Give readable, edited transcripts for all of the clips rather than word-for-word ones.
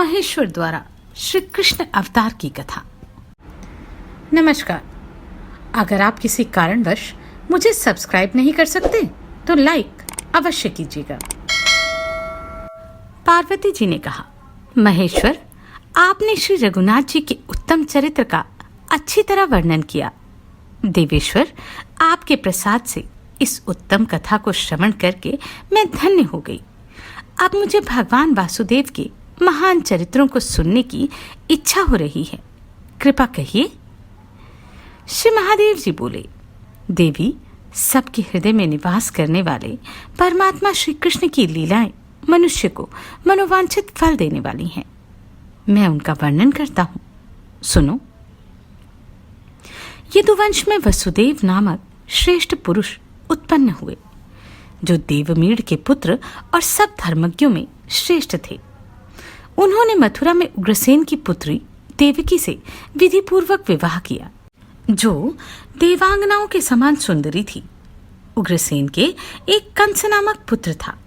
महेश्वर द्वारा श्री कृष्ण अवतार की कथा। नमस्कार। अगर आप किसी कारणवश मुझे सब्सक्राइब नहीं कर सकते तो लाइक अवश्य कीजिएगा। पार्वती जी ने कहा, महेश्वर, आपने श्री रघुनाथ जी के उत्तम चरित्र का अच्छी तरह वर्णन किया। देवेश्वर, आपके प्रसाद से इस उत्तम कथा को श्रवण करके मैं धन्य हो गई। अब मुझे भगवान वासुदेव के महान चरित्रों को सुनने की इच्छा हो रही है। कृपा कहिए। श्री महादेव जी बोले, देवी, सबके हृदय में निवास करने वाले परमात्मा श्री कृष्ण की लीलाएं मनुष्य को मनोवांछित फल देने वाली हैं। मैं उनका वर्णन करता हूं, सुनो। यदुवंश में वसुदेव नामक श्रेष्ठ पुरुष उत्पन्न हुए, जो देवमीड़ के पुत्र और सब धर्मज्ञों में श्रेष्ठ थे। उन्होंने मथुरा में उग्रसेन की पुत्री देवकी से विधिपूर्वक विवाह किया, जो देवांगनाओं के समान सुंदरी थी। उग्रसेन के एक कंस नामक पुत्र था,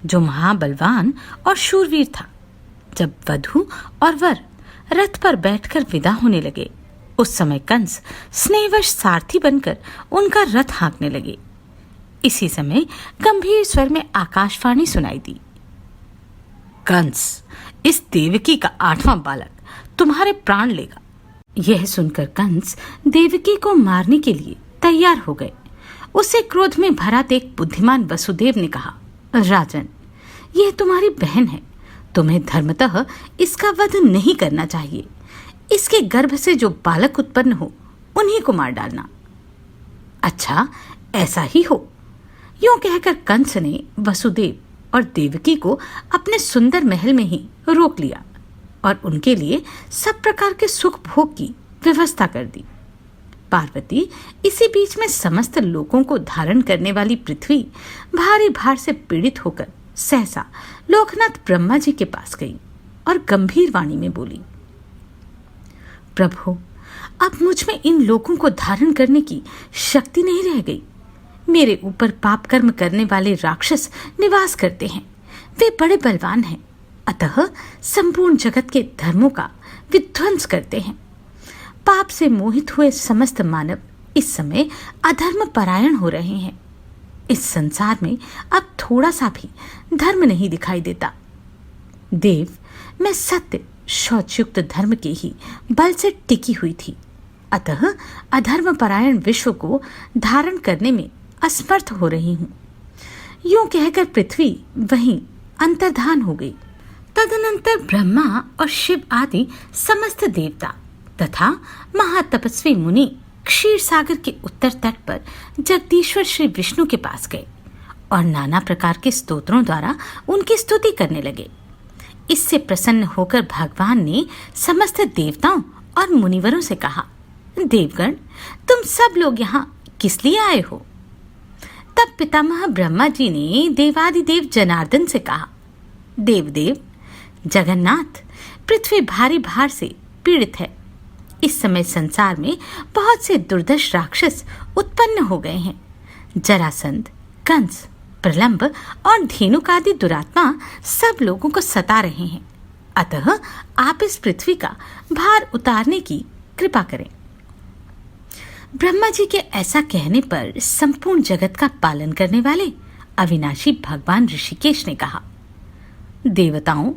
जो महाबलवान और शूरवीर था। जब वधू और वर रथ पर बैठकर विदा होने लगे, उस समय कंस स्नेहवश सारथी बनकर उनका रथ हाँकने लगे। इसी समय गंभीर स्वर में आकाशवाणी सुनाई दी, कंस, इस देवकी का 8वां बालक तुम्हारे प्राण लेगा। यह सुनकर कंस देवकी को मारने के लिए तैयार हो गए। उसे क्रोध में भरा देख बुद्धिमान वसुदेव ने कहा, राजन, यह तुम्हारी बहन है, तुम्हें धर्मतः इसका वध नहीं करना चाहिए। इसके गर्भ से जो बालक उत्पन्न हो उन्हीं को मार डालना। अच्छा, ऐसा ही हो। यूं कहकर कंस ने वसुदेव और देवकी को अपने सुंदर महल में ही रोक लिया और उनके लिए सब प्रकार के सुख भोग की व्यवस्था कर दी। पार्वती इसी बीच में समस्त लोगों को धारण करने वाली पृथ्वी भारी भार से पीड़ित होकर सहसा लोकनाथ ब्रह्मा जी के पास गई और गंभीर वाणी में बोली, प्रभु, अब मुझ में इन लोगों को धारण करने की शक्ति नहीं रह गई। मेरे ऊपर पाप कर्म करने वाले राक्षस निवास करते हैं। वे बड़े बलवान हैं, अतः संपूर्ण जगत के धर्मों का विध्वंस करते हैं। पाप से मोहित हुए समस्त मानव इस समय अधर्म परायण हो रहे हैं। इस संसार में अब थोड़ा सा भी धर्म नहीं दिखाई देता। देव, मैं सत्य शौचयुक्त धर्म के ही बल से टिकी हुई थी, अतः अधर्म परायण विश्व को धारण करने में असमर्थ हो रही हूं। यूं कहकर पृथ्वी वहीं अंतर्धान हो गई। तदनंतर ब्रह्मा और शिव आदि समस्त देवता तथा महातपस्वी मुनि क्षीर सागर के उत्तर तट पर जगदीश्वर श्री विष्णु के पास गए और नाना प्रकार के स्तोत्रों द्वारा उनकी स्तुति करने लगे। इससे प्रसन्न होकर भगवान ने समस्त देवताओं और मुनिवरों से कहा, देवगण, तुम सब लोग यहाँ किस लिए आए हो? तब पितामह ब्रह्मा जी ने देवादिदेव जनार्दन से कहा, देवदेव, जगन्नाथ, पृथ्वी भारी भार से पीड़ित है। इस समय संसार में बहुत से दुर्दश राक्षस उत्पन्न हो गए हैं। जरासंध, कंस, प्रलंब और धेनुक आदि दुरात्मा सब लोगों को सता रहे हैं। अतः आप इस पृथ्वी का भार उतारने की कृपा करें। ब्रह्मा जी के ऐसा कहने पर संपूर्ण जगत का पालन करने वाले अविनाशी भगवान ऋषिकेश ने कहा, देवताओं,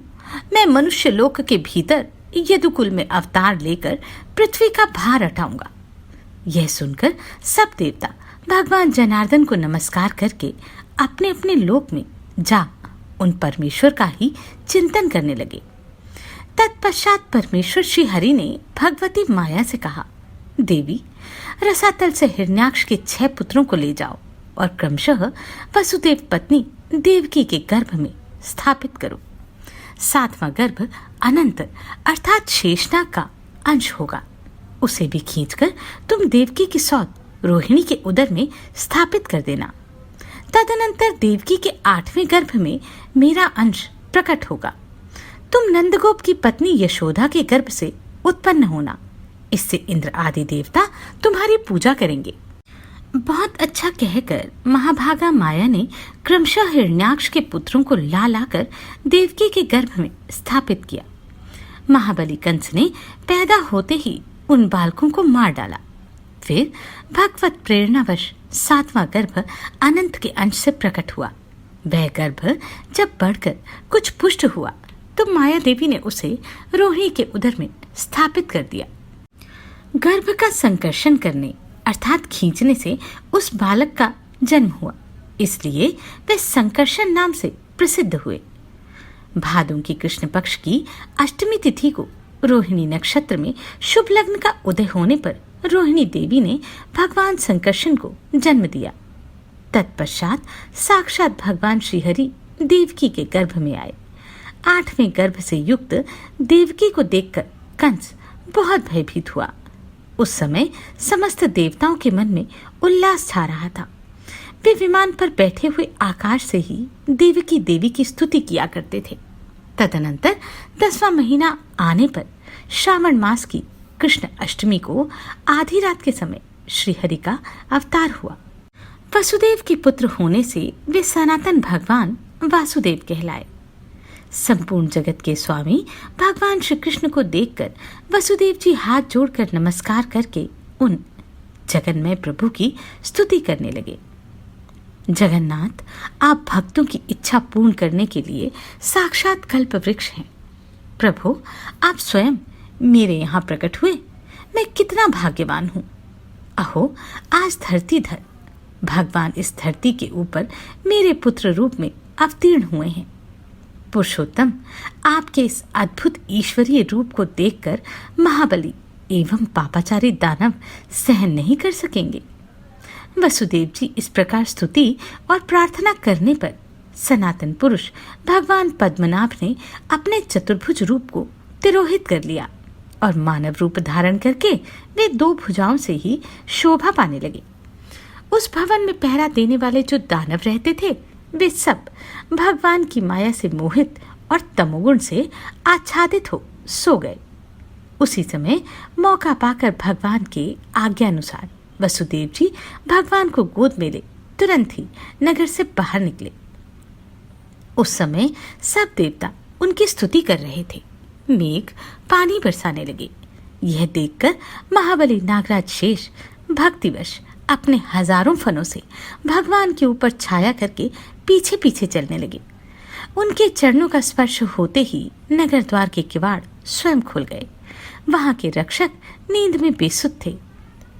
मैं मनुष्य लोक के भीतर यदुकुल में अवतार लेकर पृथ्वी का भार हटाऊंगा। यह सुनकर सब देवता भगवान जनार्दन को नमस्कार करके अपने अपने लोक में जा उन परमेश्वर का ही चिंतन करने लगे। तत्पश्चात परमेश्वर श्री हरि ने भगवती माया से कहा, देवी, रसातल से हिरण्याक्ष के 6 पुत्रों को ले जाओ और क्रमशः वसुदेव पत्नी देवकी के गर्भ में स्थापित करो। 7वां गर्भ अनंत अर्थात शेषनाग का अंश होगा। उसे भी खींचकर तुम देवकी की सौत रोहिणी के उदर में स्थापित कर देना। तदनंतर देवकी के 8वें गर्भ में मेरा अंश प्रकट होगा। तुम नंदगोप की पत्नी यशोदा के गर्भ से उत्पन्न होना। इससे इंद्र आदि देवता तुम्हारी पूजा करेंगे। बहुत अच्छा कहकर महाभागा माया ने क्रमशः हिरण्याक्ष के पुत्रों को ला लाकर देवकी के गर्भ में स्थापित किया महाबली कंस ने पैदा होते ही उन बालकों को मार डाला। फिर भगवत प्रेरणावश 7वां गर्भ अनंत के अंश से प्रकट हुआ। वह गर्भ जब बढ़कर कुछ पुष्ट हुआ तो माया देवी ने उसे रोहिणी के उदर में स्थापित कर दिया। गर्भ का संकर्षण करने अर्थात खींचने से उस बालक का जन्म हुआ, इसलिए वे संकर्षण नाम से प्रसिद्ध हुए। भादों की कृष्ण पक्ष की अष्टमी तिथि को रोहिणी नक्षत्र में शुभ लग्न का उदय होने पर रोहिणी देवी ने भगवान संकर्षण को जन्म दिया। तत्पश्चात साक्षात भगवान श्रीहरि देवकी के गर्भ में आए। 8वें गर्भ से युक्त देवकी को देखकर कंस बहुत भयभीत हुआ। उस समय समस्त देवताओं के मन में उल्लास छा रहा था। वे विमान पर बैठे हुए आकाश से ही देवकी देवी की स्तुति किया करते थे। तदनंतर 10वां महीना आने पर श्रावण मास की कृष्ण अष्टमी को आधी रात के समय श्रीहरि का अवतार हुआ। वसुदेव के पुत्र होने से वे सनातन भगवान वासुदेव कहलाए। संपूर्ण जगत के स्वामी भगवान श्री कृष्ण को देखकर वसुदेव जी हाथ जोड़कर नमस्कार करके उन जगन्मय प्रभु की स्तुति करने लगे। जगन्नाथ, आप भक्तों की इच्छा पूर्ण करने के लिए साक्षात कल्प वृक्ष हैं। प्रभु, आप स्वयं मेरे यहाँ प्रकट हुए, मैं कितना भाग्यवान हूँ। अहो, आज धरती धर भगवान इस धरती के ऊपर मेरे पुत्र रूप में अवतीर्ण हुए हैं। पुरुषोत्तम, आपके इस अद्भुत ईश्वरीय रूप को देखकर महाबली एवं पापाचारी दानव सहन नहीं कर सकेंगे। वसुदेव जी इस प्रकार स्तुति और प्रार्थना करने पर सनातन पुरुष भगवान पद्मनाभ ने अपने चतुर्भुज रूप को तिरोहित कर लिया और मानव रूप धारण करके वे 2 भुजाओं से ही शोभा पाने लगे। उस भवन में पहरा देने वाले जो दानव रहते थे वे सब भगवान की माया से मोहित और तमोगुण से आच्छादित हो सो गए। उसी समय मौका पाकर भगवान के आज्ञानुसार वसुदेव जी भगवान को गोद में ले तुरंत ही नगर से बाहर निकले। उस समय सब देवता उनकी स्तुति कर रहे थे। मेघ पानी बरसाने लगे। यह देखकर महाबली नागराज शेष भक्तिवश अपने हजारों फनों से भगवान के ऊपर छाया करके पीछे पीछे चलने लगे। उनके चरणों का स्पर्श होते ही नगर द्वार के किवाड़ स्वयं खुल गए। वहां के रक्षक नींद में बेसुध थे।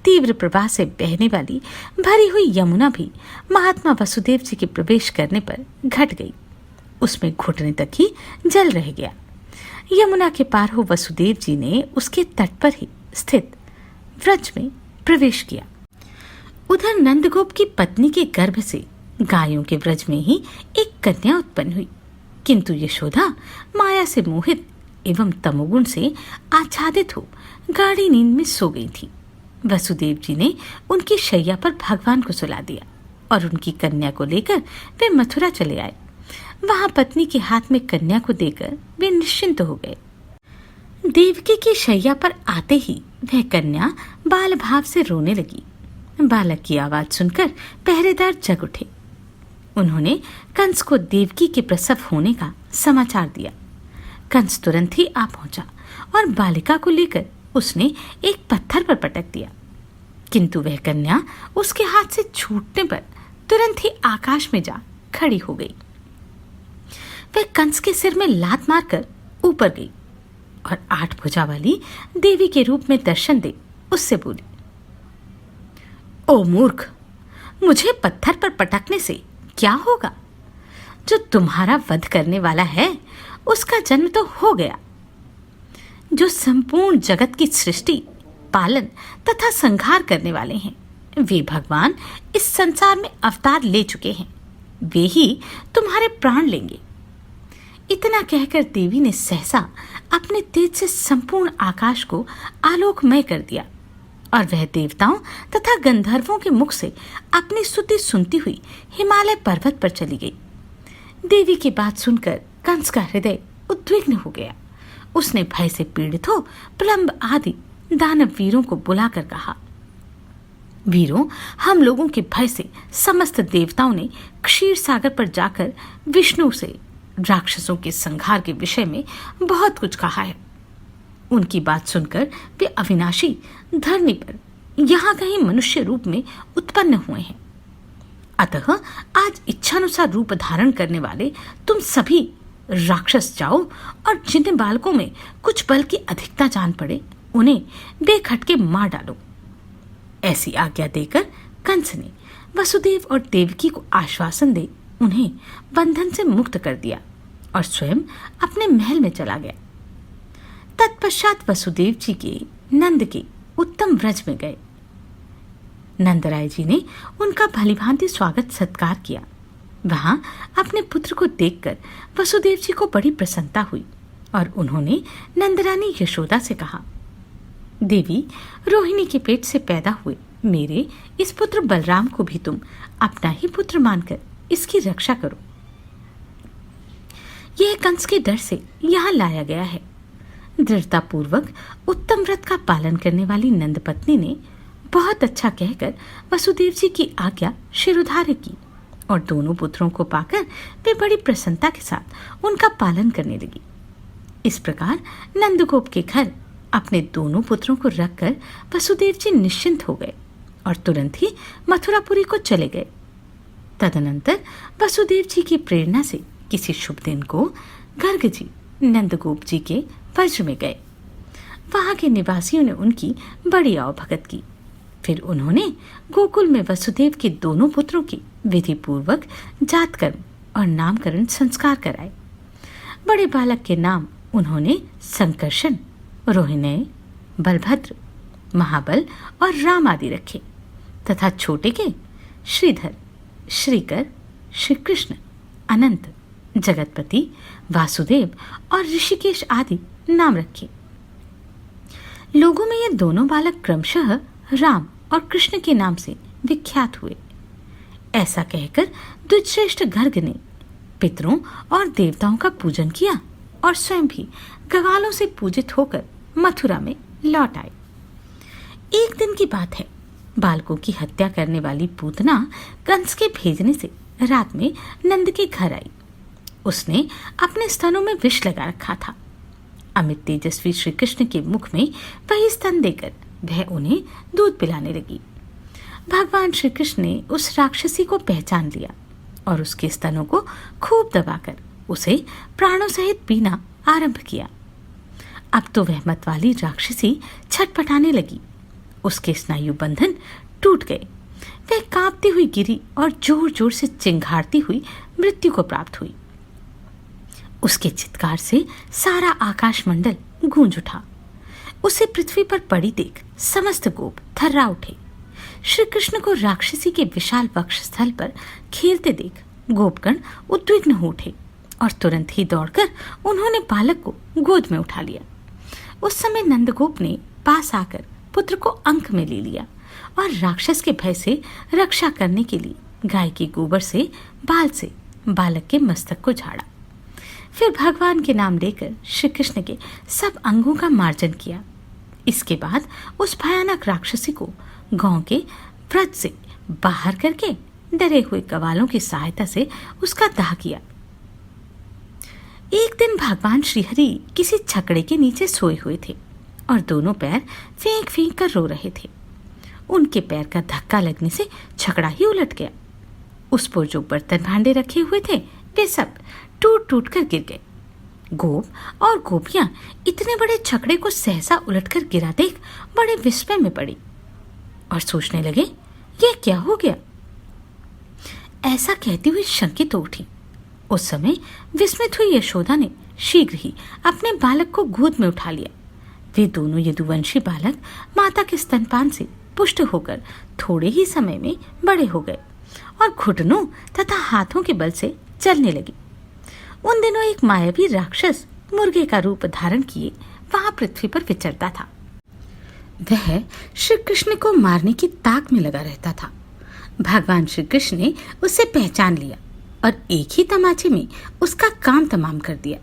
तीव्र प्रवाह से बहने वाली भरी हुई यमुना भी महात्मा वसुदेव जी के प्रवेश करने पर घट गई। उसमें घुटने तक ही जल रह गया। यमुना के पार हो वसुदेव जी ने उसके तट पर ही स्थित व्रज में प्रवेश किया। उधर नंदगोप की पत्नी के गर्भ से गायों के व्रज में ही एक कन्या उत्पन्न हुई, किंतु यशोदा माया से मोहित एवं तमोगुण से आच्छादित हो गाढ़ी नींद में सो गई थी। वसुदेव जी ने उनकी शैया पर भगवान को सुला दिया और उनकी कन्या को लेकर वे मथुरा चले आए। वहां पत्नी के हाथ में कन्या को देकर वे निश्चिंत हो गए। देवकी की शैया पर आते ही वह कन्या बाल भाव से रोने लगी। बालक की आवाज सुनकर पहरेदार जग उठे। उन्होंने कंस को देवकी के प्रसव होने का समाचार दिया। कंस तुरंत ही आ पहुंचा और बालिका को लेकर उसने एक पत्थर पर पटक दिया, किंतु वह कन्या उसके हाथ से छूटने पर तुरंत ही आकाश में जा खड़ी हो गई। वह कंस के सिर में लात मारकर ऊपर गई और 8 भुजा वाली देवी के रूप में दर्शन दे उससे बोली, ओ मूर्ख, मुझे पत्थर पर पटकने से क्या होगा? जो तुम्हारा वध करने वाला है उसका जन्म तो हो गया। जो संपूर्ण जगत की सृष्टि, पालन तथा संहार करने वाले हैं, वे भगवान इस संसार में अवतार ले चुके हैं। वे ही तुम्हारे प्राण लेंगे। इतना कहकर देवी ने सहसा अपने तेज से संपूर्ण आकाश को आलोकमय कर दिया और वह देवताओं तथा गंधर्वों के मुख से अपनी स्तुति सुनती हुई हिमालय पर्वत पर चली गई। देवी की बात सुनकर कंस का हृदय उद्विग्न हो गया। उसने भय से पीड़ित हो प्रलंब आदि दानव वीरों को बुलाकर कहा, वीरों, हम लोगों के भय से समस्त देवताओं ने क्षीर सागर पर जाकर विष्णु से राक्षसों के संहार के विषय में बहुत कुछ कहा है। उनकी बात सुनकर वे अविनाशी धरनी पर यहाँ कहीं मनुष्य रूप में उत्पन्न हुए हैं। अतः आज इच्छानुसार रूप धारण करने वाले तुम सभी राक्षस जाओ और जिन बालकों में कुछ बल की अधिकता जान पड़े उन्हें बेखटके मार डालो। ऐसी आज्ञा देकर कंस ने वसुदेव और देवकी को आश्वासन दे उन्हें बंधन से मुक्त कर दिया और स्वयं अपने महल में चला गया। तत्पश्चात वसुदेव जी के नंद के उत्तम व्रज में गए। नंदराय जी ने उनका भलीभांति स्वागत सत्कार किया। वहां अपने पुत्र को देखकर वसुदेव जी को बड़ी प्रसन्नता हुई और उन्होंने नंदरानी यशोदा से कहा, देवी, रोहिणी के पेट से पैदा हुए मेरे इस पुत्र बलराम को भी तुम अपना ही पुत्र मानकर इसकी रक्षा करो। यह कंस के डर से यहाँ लाया गया है। दृढ़ता पूर्वक उत्तम व्रत का पालन करने वाली नंद पत्नी ने बहुत अच्छा कहकर वसुदेव जी की आज्ञा शिरोधार्य की और दोनों पुत्रों को पाकर वे बड़ी प्रसन्नता के साथ उनका पालन करने लगी। इस प्रकार नंदगोप के घर अपने दोनों पुत्रों को रखकर वसुदेव जी निश्चिंत हो गए और तुरंत ही मथुरापुरी को चले गए। तदनंतर वसुदेव जी की प्रेरणा से किसी शुभ दिन को गर्ग जी नंदगोप जी के वज्र में गए। वहां के निवासियों ने उनकी बड़ी आवभगत की। फिर उन्होंने गोकुल में वसुदेव के दोनों पुत्रों की विधि पूर्वक जातकर्म और नामकरण संस्कार कराए। बड़े बालक के नाम उन्होंने संकर्षण, रोहिणी, बलभद्र, महाबल और राम आदि रखे तथा छोटे के श्रीधर, श्रीकर, श्री कृष्ण, अनंत, जगतपति, वासुदेव और ऋषिकेश आदि नाम रखे। लोगों में ये दोनों बालक क्रमशः राम और कृष्ण के नाम से विख्यात हुए। ऐसा कहकर द्विजश्रेष्ठ गर्ग ने पितरों और देवताओं का पूजन किया और स्वयं भी गवालों से पूजित होकर मथुरा में लौट आए। एक दिन की बात है, बालकों की हत्या करने वाली पूतना कंस के भेजने से रात में नंद के घर आई। उसने अपने स्तनों में विष लगा रखा था। अमित तेजस्वी श्री कृष्ण के मुख में वही स्तन देकर वह उन्हें दूध पिलाने लगी। भगवान श्री कृष्ण ने उस राक्षसी को पहचान लिया और उसके स्तनों को खूब दबाकर उसे प्राणों सहित पीना आरंभ किया। अब तो वह मतवाली राक्षसी छटपटाने लगी। उसके स्नायु बंधन टूट गए। वह कांपती हुई गिरी और जोर जोर से चिंघाड़ती हुई मृत्यु को प्राप्त हुई। उसके चित्कार से सारा आकाश मंडल गूंज उठा। उसे पृथ्वी पर पड़ी देख समस्त गोप थर्रा उठे। श्री कृष्ण को राक्षसी के विशाल वक्षस्थल पर खेलते देख गोपगण उद्विग्न हो उठे और तुरंत ही दौड़कर उन्होंने बालक को गोद में उठा लिया। उस समय नंदगोप ने पास आकर पुत्र को अंक में ले लिया और राक्षस के भय से रक्षा करने के लिए गाय के गोबर से बाल से बालक के मस्तक को झाड़ा। फिर भगवान के नाम लेकर श्री कृष्ण के सब अंगों का मार्जन किया। इसके बाद उस भयानक राक्षसी को गांव के व्रत से बाहर करके डरे हुए गवालों की सहायता से उसका दाह किया। एक दिन भगवान श्रीहरि किसी छकड़े के नीचे सोए हुए थे और दोनों पैर फेंक फेंक कर रो रहे थे। उनके पैर का धक्का लगने से छकड़ा ही उलट गया। उस पर जो बर्तन भांडे रखे हुए थे वे सब टूट टूट कर गिर गए। गोप और गोपियां इतने बड़े छकड़े को सहसा उलटकर गिरा देख बड़े विस्मय में पड़ी और सोचने लगे, यह क्या हो गया। ऐसा कहती हुई शंकित हो उठी। उस समय विस्मित हुई यशोदा ने शीघ्र ही अपने बालक को गोद में उठा लिया। वे दोनों यदुवंशी बालक माता के स्तनपान से पुष्ट होकर थोड़े ही समय में बड़े हो गए और घुटनों तथा हाथों के बल से चलने लगे। उन दिनों एक मायावी राक्षस मुर्गे का रूप धारण किए वहां पृथ्वी पर विचरता था। वह श्री कृष्ण को मारने की ताक में लगा रहता था। भगवान श्री कृष्ण ने उसे पहचान लिया और एक ही तमाचे में उसका काम तमाम कर दिया।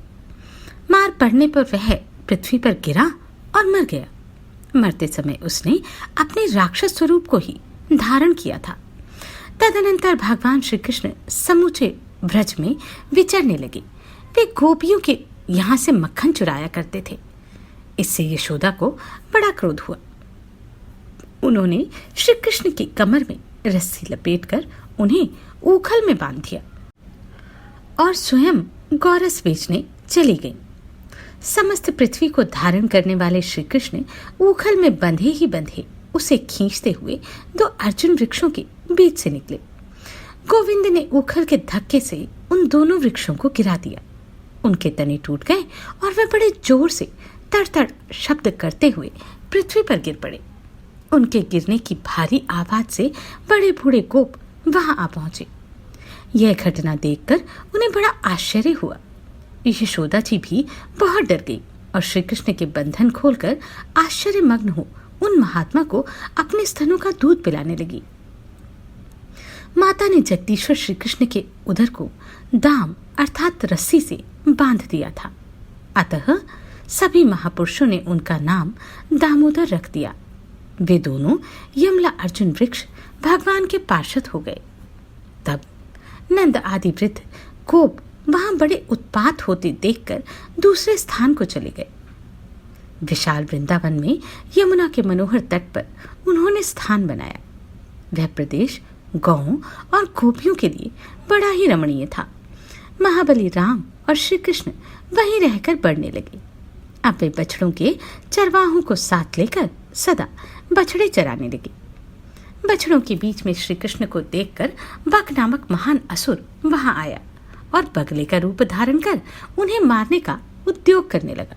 मार पड़ने पर वह पृथ्वी पर गिरा और मर गया। मरते समय उसने अपने राक्षस स्वरूप को ही धारण किया था। तदनंतर भगवान श्री कृष्ण समूचे ब्रज में विचरने लगे। वे गोपियों के यहाँ से मक्खन चुराया करते थे। इससे यशोदा को बड़ा क्रोध हुआ। उन्होंने श्री कृष्ण की कमर में रस्सी लपेटकर उन्हें ऊखल में बांध दिया और स्वयं गौरस बेचने चली गई। समस्त पृथ्वी को धारण करने वाले श्री कृष्ण ऊखल में बंधे ही बंधे उसे खींचते हुए 2 अर्जुन वृक्षों के बीच से निकले। गोविंद ने ऊखल के धक्के से उन दोनों वृक्षों को गिरा दिया। उनके तने टूट गए और वे बड़े जोर से तड़-तड़ शब्द करते हुए पृथ्वी पर गिर पड़े। उनके गिरने की भारी आवाज से बड़े बूढ़े गोप वहां आ पहुंचे। यह घटना देखकर उन्हें बड़ा आश्चर्य हुआ। यशोदा जी भी बहुत डर गई और श्री कृष्ण के बंधन खोलकर आश्चर्यमग्न हो उन महात्मा को अपने स्तनों का दूध पिलाने लगी। माता ने जगदीश्वर श्री कृष्ण के उदर को दाम अर्थात रस्सी से बांध दिया था। अतः सभी महापुरुषों ने उनका नाम दामोदर रख दिया। वे दोनों यमला अर्जुन वृक्ष भगवान के पार्षद हो गए। तब नंद आदि वृद्ध गोप वहां बड़े उत्पात होते देखकर दूसरे स्थान को चले गए। विशाल वृंदावन में यमुना के मनोहर तट पर उन्होंने स्थान बनाया। वह प्रदेश गौओं और गोपियों के लिए बड़ा ही रमणीय था। महाबली राम और श्री कृष्ण वहीं रहकर बढ़ने लगे। अब वे बछड़ों के चरवाहों को साथ लेकर सदा बछड़े चराने लगे। बछड़ों के बीच में श्री कृष्ण को देखकर बक नामक महान असुर वहां आया और बगले का रूप धारण कर उन्हें मारने का उद्योग करने लगा।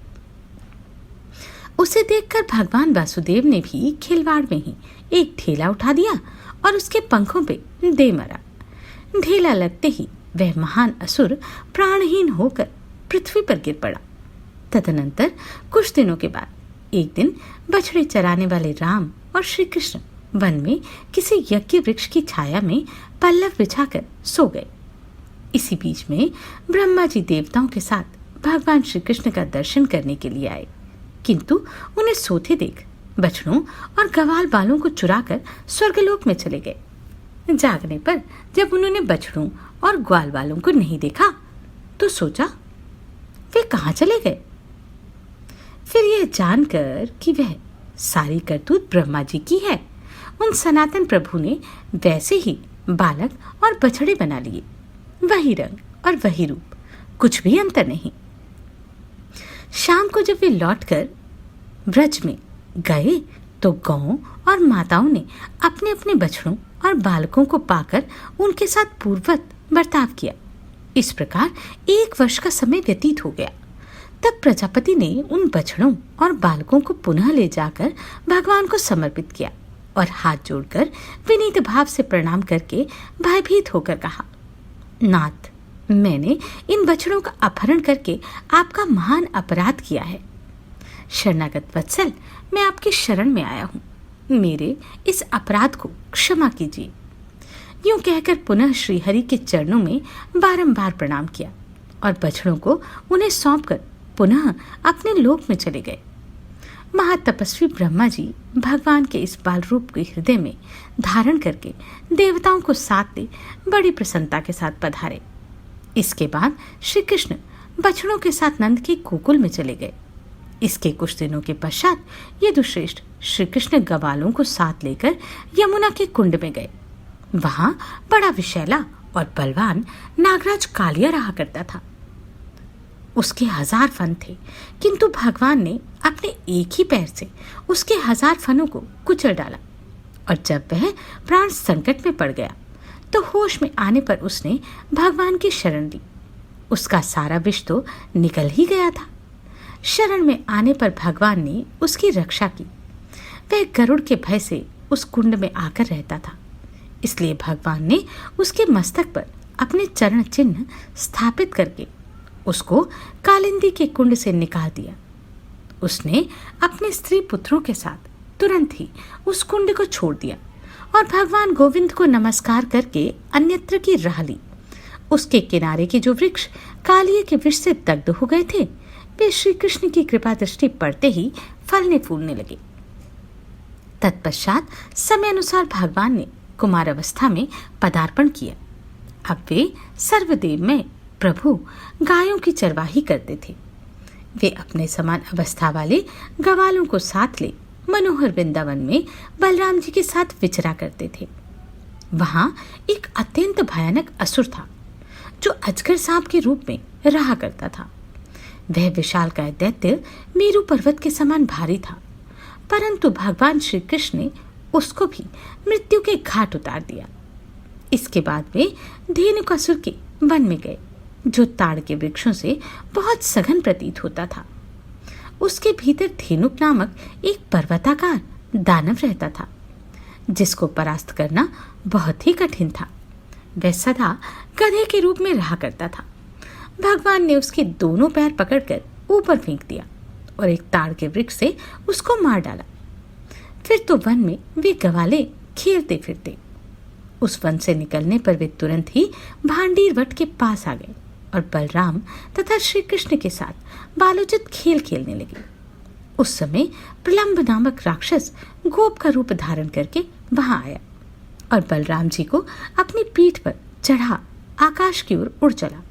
उसे देखकर भगवान वासुदेव ने भी खिलवाड़ में ही एक ढेला उठा दिया और उसके पंखों पे दे मरा। ढेला लगते ही वह महान असुर प्राणहीन होकर पृथ्वी पर गिर पड़ा। तदनंतर कुछ दिनों के बाद एक दिन बछड़े चराने वाले राम और श्री कृष्ण वन में किसी यज्ञ वृक्ष की छाया में पल्लव बिछाकर सो गए। इसी बीच में ब्रह्मा जी देवताओं के साथ भगवान श्री कृष्ण का दर्शन करने के लिए आए, किंतु उन्हें सोते देख बछड़ों और गवाल बालों को चुराकर स्वर्गलोक में चले गए। जागने पर जब उन्होंने बछड़ों और ग्वाल बालों को नहीं देखा तो सोचा वे कहाँ चले गए। फिर यह जानकर कि वह सारी करतूत ब्रह्मा जी की है, उन सनातन प्रभु ने वैसे ही बालक और बछड़े बना लिए, वही रंग और वही रूप, कुछ भी अंतर नहीं। शाम को जब वे लौटकर ब्रज में गए तो गौओं और माताओं ने अपने अपने बछड़ों और बालकों को पाकर उनके साथ पूर्ववत बर्ताव किया। इस प्रकार 1 वर्ष का समय व्यतीत हो गया। तब प्रजापति ने उन बछड़ों और बालकों को पुनः ले जाकर भगवान को समर्पित किया और हाथ जोड़कर विनीत भाव से प्रणाम करके भयभीत होकर कहा, नाथ, मैंने इन बछड़ों का अपहरण करके आपका महान अपराध किया है। शरणागत वत्सल, मैं आपकी शरण में आया हूँ, मेरे इस अपराध को क्षमा कीजिए। यूं कहकर पुनः श्रीहरि के चरणों में बारंबार प्रणाम किया और बछड़ों को उन्हें सौंपकर पुनः अपने लोक में चले गए। महातपस्वी ब्रह्मा जी भगवान के इस बाल रूप को हृदय में धारण करके देवताओं को साथ ले बड़ी प्रसन्नता के साथ पधारे। इसके बाद श्री कृष्ण बछड़ों के साथ नंद के गोकुल में चले गए। इसके कुछ दिनों के पश्चात यदुश्रेष्ठ श्री कृष्ण गवालों को साथ लेकर यमुना के कुंड में गए। वहां बड़ा विशैला और बलवान नागराज कालिया रहा करता था। उसके 1000 फन थे, किंतु भगवान ने अपने एक ही पैर से उसके 1000 फनों को कुचल डाला और जब वह प्राण संकट में पड़ गया तो होश में आने पर उसने भगवान की शरण ली। उसका सारा विष तो निकल ही गया था। शरण में आने पर भगवान ने उसकी रक्षा की। वह गरुड़ के भय से उस कुंड में आकर रहता था, इसलिए भगवान ने उसके मस्तक पर अपने चरण चिन्ह स्थापित करके उसको कालिंदी के कुंड से निकाल दिया। उसने अपने स्त्री पुत्रों के साथ तुरंत ही उस कुंड को छोड़ दिया और भगवान गोविंद को नमस्कार करके अन्यत्र की राह ली। उसके किनारे के जो वृक्ष कालिये के विष से दग्ध हो गए थे, वे श्री कृष्ण की कृपा दृष्टि पड़ते ही फलने फूलने लगे। तत्पश्चात समय अनुसार भगवान ने कुमार अवस्था में पदार्पण किया। अब वे सर्वदेव में प्रभु गायों की चरवाही करते थे। वे अपने समान अवस्था वाले गवालों को साथ ले मनोहर वृंदावन में बलराम जी के साथ विचरा करते थे। वहां एक अत्यंत भयानक असुर था जो अजगर सांप के रूप में रहा करता था। वह विशालकाय दैत्य मेरू पर्वत के समान भारी था, परंतु भगवान श्री कृष्ण ने उसको भी मृत्यु के घाट उतार दिया। इसके बाद वे धेनुकासुर के वन में गए, जो ताड़ के वृक्षों से बहुत सघन प्रतीत होता था। उसके भीतर धेनुक नामक एक पर्वताकार दानव रहता था, जिसको परास्त करना बहुत ही कठिन था। वह सदा गधे के रूप में रहा करता था। भगवान ने उसके दोनों पैर पकड़कर ऊपर फेंक दिया और एक ताड़ के वृक्ष से उसको मार डाला। फिर तो वन में वे गवाले खेलते फिरते। उस वन से निकलने पर वे तुरंत ही भांडीर वट के पास आ गए और बलराम तथा श्री कृष्ण के साथ बालोचित खेल खेलने लगे। उस समय प्रलंब नामक राक्षस गोप का रूप धारण करके वहां आया और बलराम जी को अपनी पीठ पर चढ़ा आकाश की ओर उड़ चला।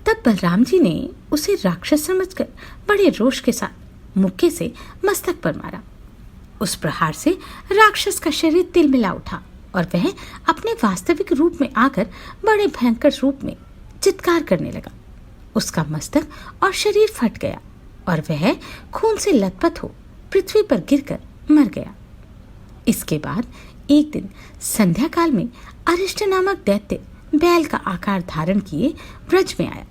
तब बलराम जी ने उसे राक्षस समझकर बड़े रोष के साथ मुक्के से मस्तक पर मारा। उस प्रहार से राक्षस का शरीर तिलमिला उठा और वह अपने वास्तविक रूप में आकर बड़े भयंकर रूप में चित्कार करने लगा। उसका मस्तक और शरीर फट गया और वह खून से लथपथ हो पृथ्वी पर गिरकर मर गया। इसके बाद एक दिन संध्या काल में अरिष्ट नामक दैत्य बैल का आकार धारण किए ब्रज में आया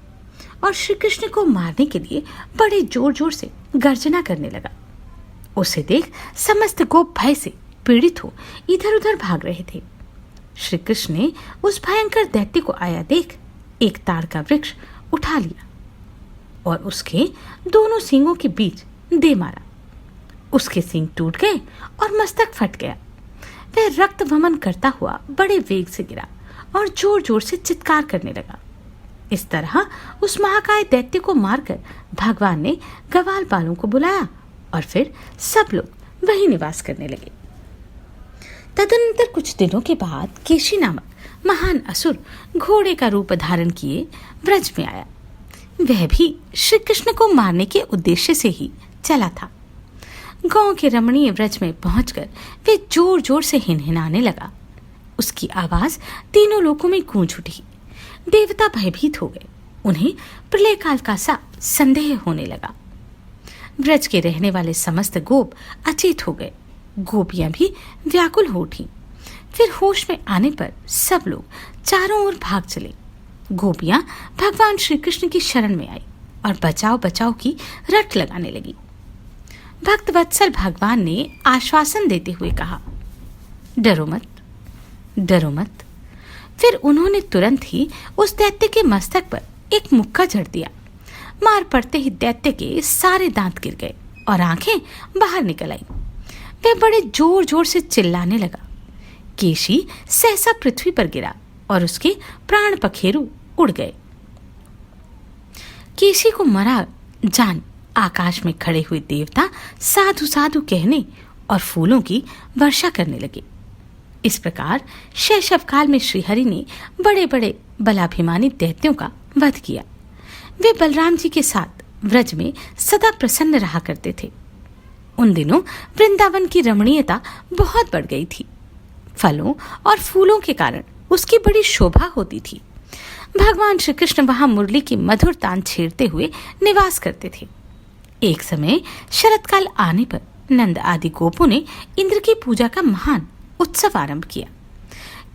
और श्री कृष्ण को मारने के लिए बड़े जोर जोर से गर्जना करने लगा। उसे देख समस्त गोप भय से पीड़ित हो इधर उधर भाग रहे थे। श्री कृष्ण ने उस भयंकर दैत्य को आया देख एक ताड़ का वृक्ष उठा लिया और उसके दोनों सींगों के बीच दे मारा। उसके सींग टूट गए और मस्तक फट गया। वह रक्त वमन करता हुआ बड़े वेग से गिरा और जोर जोर से चित्कार करने लगा। इस तरह उस महाकाय दैत्य को मारकर भगवान ने गवाल बालों को बुलाया और फिर सब लोग वहीं निवास करने लगे। तदनंतर कुछ दिनों के बाद केशी नामक महान असुर घोड़े का रूप धारण किए ब्रज में आया। वह भी श्री कृष्ण को मारने के उद्देश्य से ही चला था। गांव के रमणीय ब्रज में पहुंचकर वे जोर जोर से हिनहिनाने लगा। उसकी आवाज तीनों लोकों में गूंज उठी। देवता भयभीत हो गए। उन्हें प्रलय काल का सा संदेह होने लगा। ब्रज के रहने वाले समस्त गोप अचेत हो गए। गोपियां भी व्याकुल हो उठी। फिर होश में आने पर सब लोग चारों ओर भाग चले। गोपियां भगवान श्री कृष्ण की शरण में आई और बचाव बचाव की रट लगाने लगी। भक्त वत्सल भगवान ने आश्वासन देते हुए कहा, डरो मत, डरो मत। फिर उन्होंने तुरंत ही उस दैत्य के मस्तक पर एक मुक्का जड़ दिया। मार पड़ते ही दैत्य के सारे दांत गिर गए और आंखें बाहर निकल आई। वह बड़े जोर जोर से चिल्लाने लगा। केशी सहसा पृथ्वी पर गिरा और उसके प्राण पखेरु उड़ गए। केशी को मरा जान आकाश में खड़े हुए देवता साधु साधु कहने और फूलों की वर्षा करने लगे। इस प्रकार शैशव काल में श्रीहरि ने बड़े बड़े बलाभिमानी दैत्यों का वध किया। वे बलराम जी के साथ व्रज में सदा प्रसन्न रहा करते थे। उन दिनों वृंदावन की रमणीयता बहुत बढ़ गई थी। फलों और फूलों के कारण उसकी बड़ी शोभा होती थी। भगवान श्री कृष्ण वहां मुरली की मधुर तान छेड़ते हुए निवास करते थे। एक समय शरत काल आने पर नंद आदि गोपों ने इंद्र की पूजा का महान उत्सव आरंभ किया,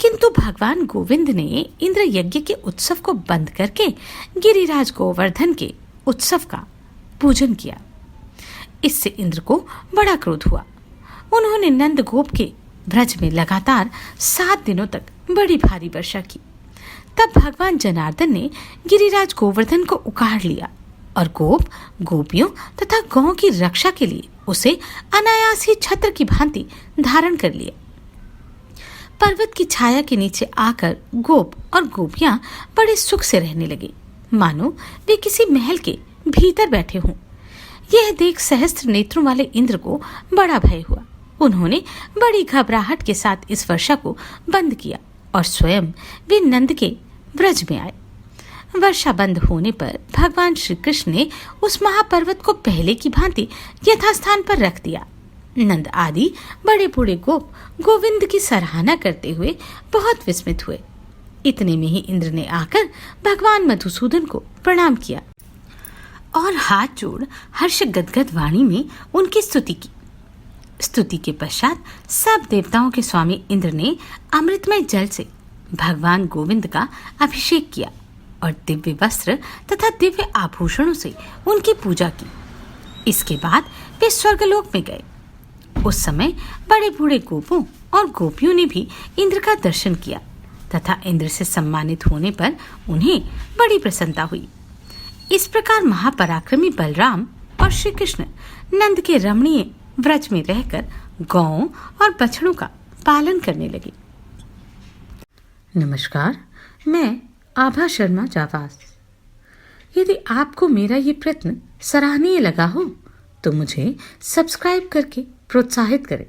किंतु भगवान गोविंद ने इंद्र यज्ञ के उत्सव को बंद करके गिरिराज गोवर्धन के उत्सव का पूजन किया। इससे इंद्र को बड़ा क्रोध हुआ। उन्होंने नंद गोप के ब्रज में लगातार 7 दिनों तक बड़ी भारी वर्षा की। तब भगवान जनार्दन ने गिरिराज गोवर्धन को उखाड़ लिया और गोप गोपियों तथा गौ की रक्षा के लिए उसे अनायास ही छत्र की भांति धारण कर लिया। पर्वत की छाया के नीचे आकर गोप और गोपियां बड़े सुख से रहने लगे, मानो वे किसी महल के भीतर बैठे हों। यह देख सहस्त्र नेत्रों वाले इंद्र को बड़ा भय हुआ। उन्होंने बड़ी घबराहट के साथ इस वर्षा को बंद किया और स्वयं वे नंद के ब्रज में आए। वर्षा बंद होने पर भगवान श्री कृष्ण ने उस महापर्वत को पहले की भांति यथास्थान पर रख दिया। नंद आदि बड़े बूढ़े गोप गोविंद की सराहना करते हुए बहुत विस्मित हुए। इतने में ही इंद्र ने आकर भगवान मधुसूदन को प्रणाम किया और हाथ जोड़ हर्ष गदगद वाणी में उनकी स्तुति की। स्तुति के पश्चात सब देवताओं के स्वामी इंद्र ने अमृतमय जल से भगवान गोविंद का अभिषेक किया और दिव्य वस्त्र तथा दिव्य आभूषणों से उनकी पूजा की। इसके बाद वे स्वर्गलोक में गए। उस समय बड़े बूढ़े गोपों और गोपियों ने भी इंद्र का दर्शन किया तथा इंद्र से सम्मानित होने पर उन्हें बड़ी प्रसन्नता हुई। इस प्रकार महापराक्रमी बलराम और श्री कृष्ण नंद के रमणीय व्रज में रहकर गौओं और बछड़ों का पालन करने लगे। नमस्कार, मैं आभा शर्मा जावास। यदि आपको मेरा ये प्रयत्न सराहनीय लगा हो तो मुझे सब्सक्राइब करके प्रोत्साहित करें।